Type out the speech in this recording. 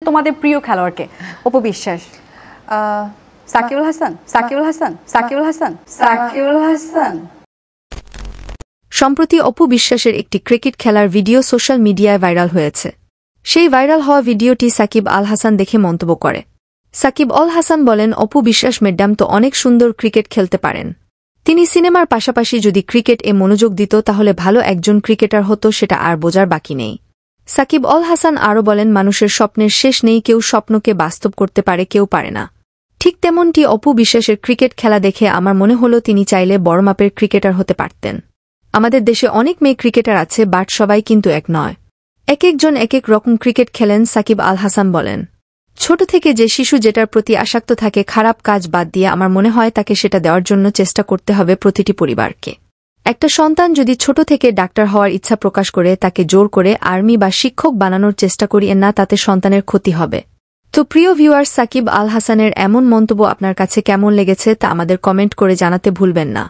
তোমাদের প্রিয় খেলোয়াড়কে? অপু বিশ্বাস, সাকিবুল হাসান, সাকিবুল হাসান, সাকিবুল হাসান, সাকিবুল হাসান। সম্প্রতি অপু বিশ্বাসের একটি ক্রিকেট খেলার ভিডিও সোশ্যাল মিডিয়ায় ভাইরাল হয়েছে। সেই ভাইরাল হওয়া ভিডিওটি সাকিব আল হাসান দেখে মন্তব্য করে। সাকিব আল হাসান বলেন, অপু বিশ্বাস ম্যাডাম তো অনেক সুন্দর ক্রিকেট খেলতে পারেন। তিনি সিনেমার পাশাপাশি যদি ক্রিকেট মনোযোগ দিত তাহলে ভালো একজন ক্রিকেটার হতো, সেটা আর বোঝার বাকি নেই। সাকিব আল হাসান আরও বলেন, মানুষের স্বপ্নের শেষ নেই, কেউ স্বপ্নকে বাস্তব করতে পারে, কেউ পারে না। ঠিক তেমনটি অপু বিশ্বাসের ক্রিকেট খেলা দেখে আমার মনে হলো তিনি চাইলে বড় মাপের ক্রিকেটার হতে পারতেন। আমাদের দেশে অনেক মেয়ে ক্রিকেটার আছে, বাট সবাই কিন্তু এক নয়। এক একজন এক এক রকম ক্রিকেট খেলেন। সাকিব আল হাসান বলেন, ছোট থেকে যে শিশু যেটার প্রতি আসক্ত থাকে, খারাপ কাজ বাদ দিয়ে আমার মনে হয় তাকে সেটা দেওয়ার জন্য চেষ্টা করতে হবে প্রতিটি পরিবারকে। একটা সন্তান যদি ছোট থেকে ডাক্তার হওয়ার ইচ্ছা প্রকাশ করে, তাকে জোর করে আর্মি বা শিক্ষক বানানোর চেষ্টা করিয়ে না, তাতে সন্তানের ক্ষতি হবে। তো প্রিয় ভিউয়ার্স, সাকিব আল হাসানের এমন মন্তব্য আপনার কাছে কেমন লেগেছে তা আমাদের কমেন্ট করে জানাতে ভুলবেন না।